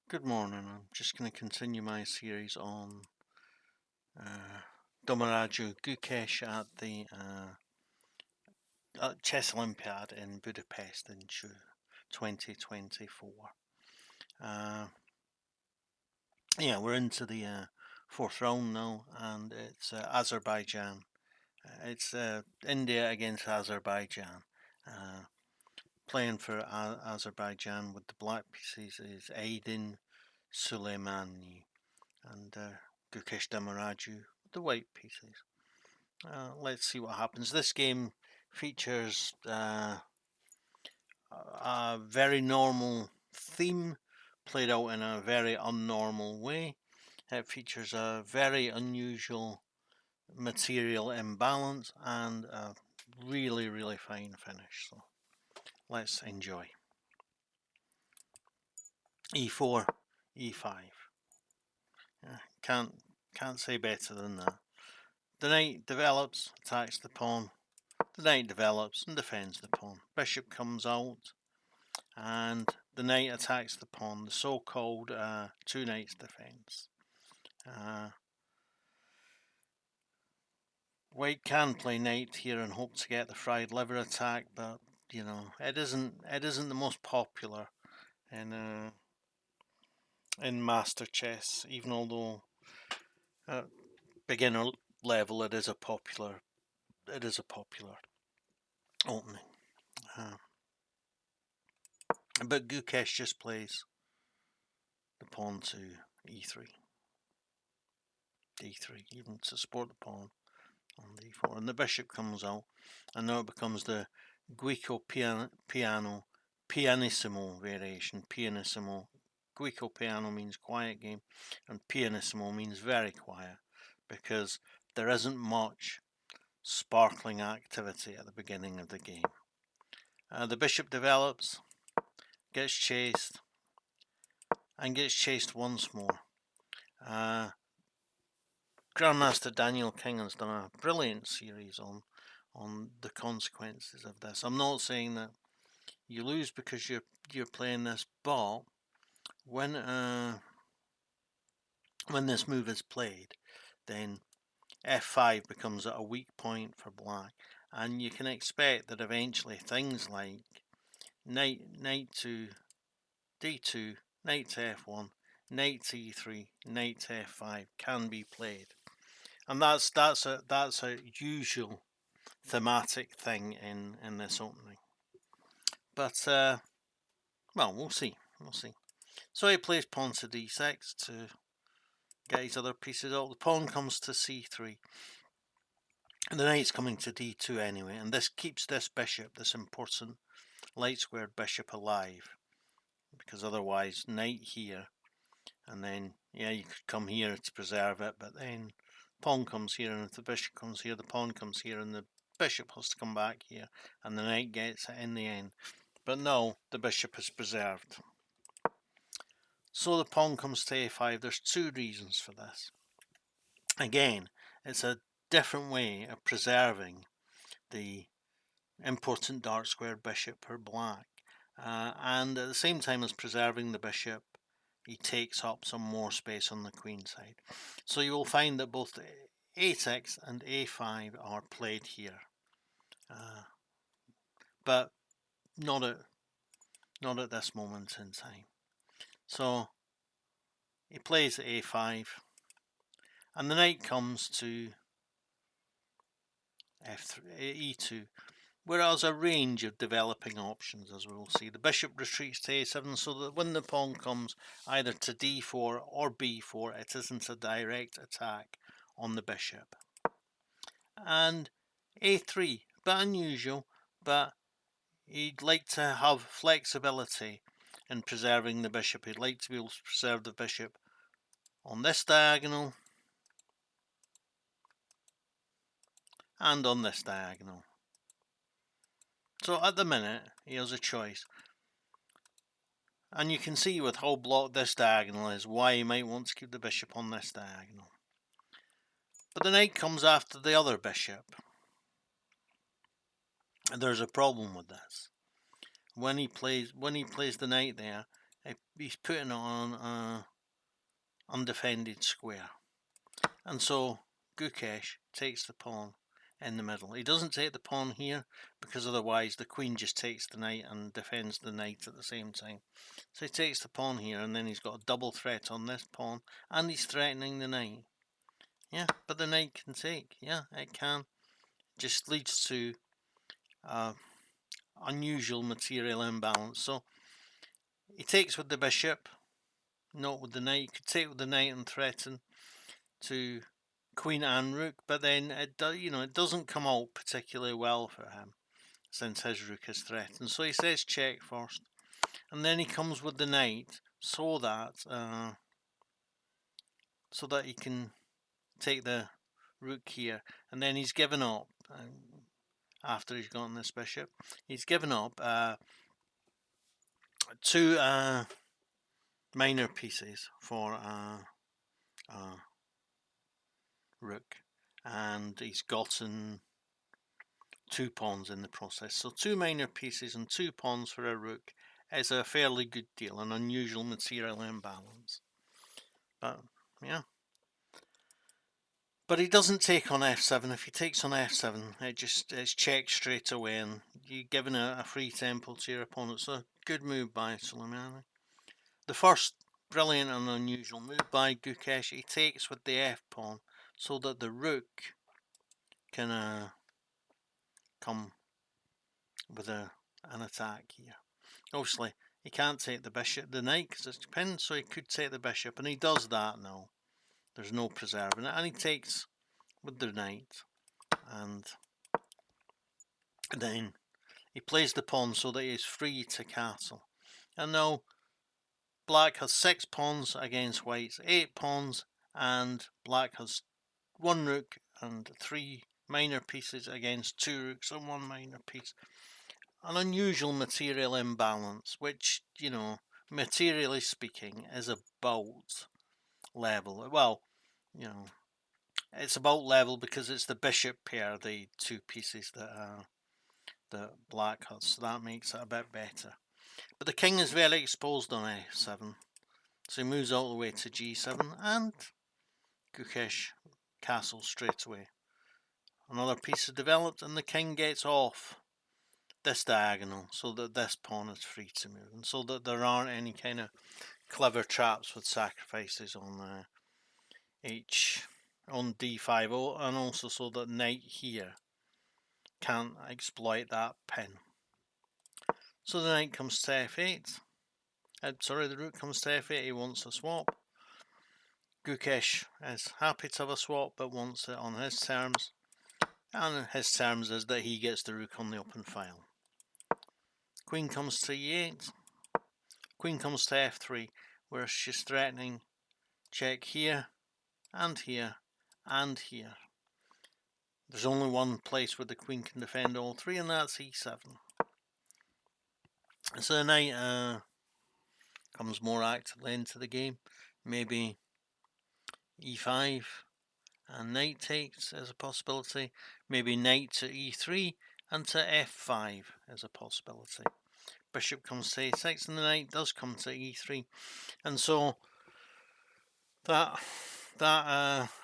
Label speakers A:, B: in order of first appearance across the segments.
A: Good morning. I'm just going to continue my series on Azerbaijan Gukesh at the Chess Olympiad in Budapest in 2024. We're into the fourth round now, and it's Azerbaijan. It's India against Azerbaijan. Playing for Azerbaijan with the black pieces is Aydin Suleimani and Gukesh Damaraju, the white pieces. Let's see what happens. This game features a very normal theme played out in a very unnormal way. It features a very unusual material imbalance and a really, really fine finish. So let's enjoy. E4, E5. Can't say better than that. The knight develops, attacks the pawn. The knight develops and defends the pawn. Bishop comes out and the knight attacks the pawn, the so-called two knights defense. White can play knight here and hope to get the fried liver attack, but it isn't the most popular in master chess, even although at beginner level it is a popular opening. But Gukesh just plays the pawn to e3, d3, even to support the pawn on d4, and the bishop comes out, and now it becomes the Guico pianissimo variation. Pianissimo, Guico piano means quiet game, and pianissimo means very quiet, because there isn't much sparkling activity at the beginning of the game. The bishop develops, gets chased, and gets chased once more. Grandmaster Daniel King has done a brilliant series on the consequences of this. I'm not saying that you lose because you're playing this, but when this move is played, then f5 becomes a weak point for black, and you can expect that eventually things like knight to d2, knight to f1, knight to e3, knight to f5 can be played, and that's a usual thematic thing in this opening. But well, we'll see. So he plays pawn to d6 to get his other pieces out. The pawn comes to c3. And the knight's coming to d2 anyway, and this keeps this bishop, this important light squared bishop, alive, because otherwise knight here, and then you could come here to preserve it, but then pawn comes here, and if the bishop comes here, the pawn comes here, and the bishop has to come back here, and the knight gets it in the end. But no, the bishop is preserved. So the pawn comes to a5. There's two reasons for this. Again, it's a different way of preserving the important dark square bishop for black, and at the same time as preserving the bishop, he takes up some more space on the queen side. So you will find that both a6 and a5 are played here, but not at this moment in time. So he plays a5, and the knight comes to f3, e2, whereas a range of developing options, as we will see. The bishop retreats to a7, so that when the pawn comes either to d4 or b4, it isn't a direct attack on the bishop. And a3, a bit unusual, but he'd like to have flexibility in preserving the bishop. He'd like to be able to preserve the bishop on this diagonal and on this diagonal. So at the minute, he has a choice. And you can see with how blocked this diagonal is why he might want to keep the bishop on this diagonal. But the knight comes after the other bishop. And there's a problem with this. When he plays the knight there, He's putting it on an undefended square. And so Gukesh takes the pawn in the middle. He doesn't take the pawn here because otherwise the queen just takes the knight and defends the knight at the same time. So he takes the pawn here, and then he's got a double threat on this pawn, and he's threatening the knight. Yeah, but the knight can take. Yeah, it can. Just leads to unusual material imbalance. So he takes with the bishop, not with the knight. You could take with the knight and threaten to queen and rook, but then it doesn't come out particularly well for him since his rook is threatened. So he says check first, and then he comes with the knight so that he can take the rook here, and then he's given up after he's gotten this bishop. He's given up two minor pieces for rook, and he's gotten 2 pawns in the process. So 2 minor pieces and 2 pawns for a rook is a fairly good deal, an unusual material imbalance. But yeah. But he doesn't take on f7. If he takes on f7, it's checked straight away, and you're giving a free tempo to your opponent. So good move by Soleimani. The first brilliant and unusual move by Gukesh. He takes with the f pawn so that the rook can come with an attack here. Obviously, he can't take the bishop, the knight, because it's pinned, so he could take the bishop, and he does that now. There's no preserving it, and he takes with the knight, and then he plays the pawn so that he is free to castle. And now black has 6 pawns against white's 8 pawns, and black has 1 rook and 3 minor pieces against 2 rooks and 1 minor piece. An unusual material imbalance, which, materially speaking, is about level. Well, it's about level because it's the bishop pair, the 2 pieces that black has, so that makes it a bit better. But the king is very exposed on f7, so he moves all the way to g7, and Gukesh castles straight away. Another piece is developed, and the king gets off this diagonal so that this pawn is free to move, and so that there aren't any kind of clever traps with sacrifices on d5, and also so that knight here can't exploit that pin. So the knight comes to f8. The rook comes to f8. He wants a swap. Gukesh is happy to have a swap, but wants it on his terms, and his terms is that he gets the rook on the open file. Queen comes to e8. Queen comes to f3, where she's threatening check here, and here, and here. There's only one place where the queen can defend all 3, and that's e7. So the knight comes more actively into the game. Maybe e5 and knight takes as a possibility. Maybe knight to e3 and to f5 is a possibility. Bishop comes to a6, and the knight does come to e3. And so that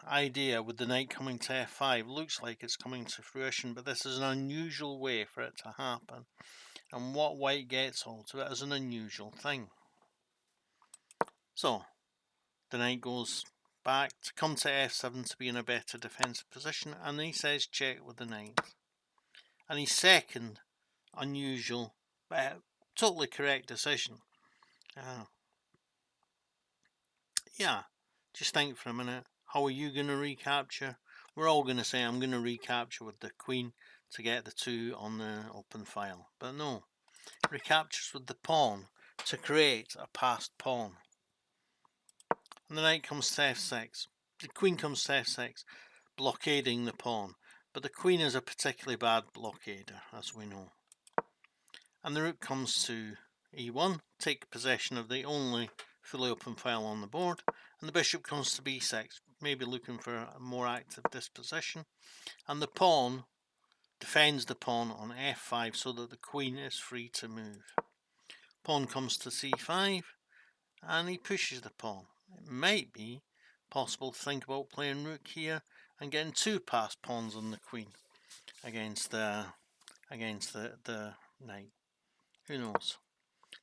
A: idea with the knight coming to f5 looks like it's coming to fruition, but this is an unusual way for it to happen, and what white gets hold of it is an unusual thing. So the knight goes back to come to f7 to be in a better defensive position, and he says check with the knight. And his second unusual totally correct decision, just think for a minute, how are you going to recapture? We're all going to say I'm going to recapture with the queen to get the 2 on the open file, but no, recaptures with the pawn to create a passed pawn. And the knight comes to f6, the queen comes to f6, blockading the pawn, but the queen is a particularly bad blockader, as we know. And the rook comes to e1, take possession of the only fully open file on the board, and the bishop comes to b6, maybe looking for a more active disposition, and the pawn defends the pawn on f5 so that the queen is free to move. Pawn comes to c5, and he pushes the pawn. It might be possible to think about playing rook here and getting 2 passed pawns on the queen against the knight. Who knows?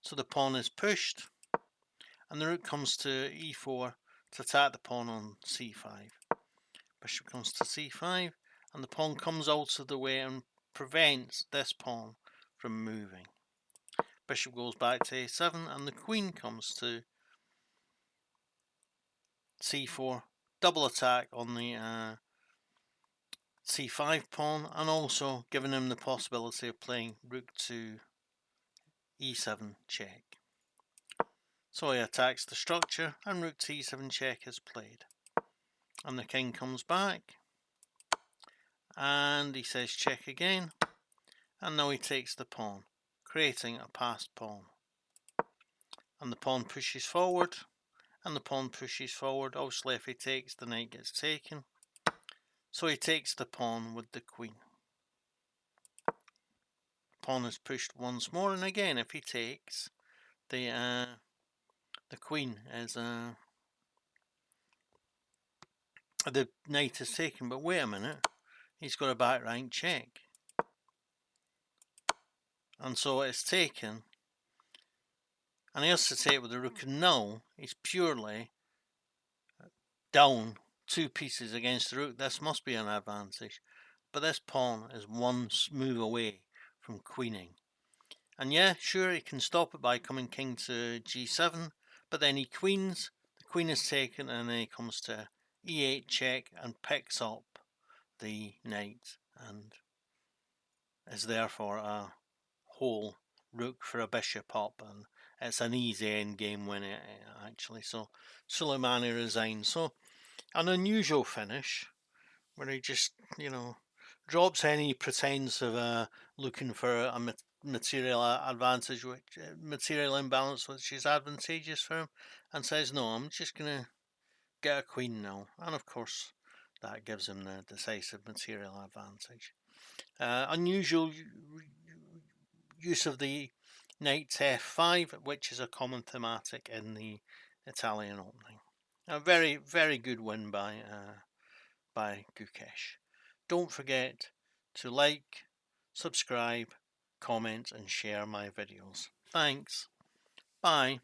A: So the pawn is pushed, and the rook comes to e4 to attack the pawn on c5. Bishop comes to c5, and the pawn comes out of the way and prevents this pawn from moving. Bishop goes back to a7, and the queen comes to c4. Double attack on the c5 pawn, and also giving him the possibility of playing rook to e7 check. So he attacks the structure, and rook to e7 check is played. And the king comes back, and he says check again, and now he takes the pawn, creating a passed pawn. And the pawn pushes forward, and the pawn pushes forward. Obviously, if he takes, the knight gets taken. So he takes the pawn with the queen. Pawn is pushed once more, and again, if he takes, the queen is the knight is taken. But wait a minute, he's got a back rank check, and so it's taken. And he has to take with the rook, and now he's purely down 2 pieces against the rook. This must be an advantage, but this pawn is 1 move away from queening. And yeah, sure, he can stop it by coming king to g7, but then he queens, the queen is taken, and then he comes to e8 check and picks up the knight, and is therefore a whole rook for a bishop up, and it's an easy endgame win actually. So Soleimani resigns. So an unusual finish, where he just, drops any pretense of looking for a material advantage, material imbalance, which is advantageous for him, and says, no, I'm just going to get a queen now. And of course, that gives him the decisive material advantage. Unusual use of the knight to f5, which is a common thematic in the Italian opening. A very, very good win by Gukesh. Don't forget to like, subscribe, comment, and share my videos. Thanks. Bye.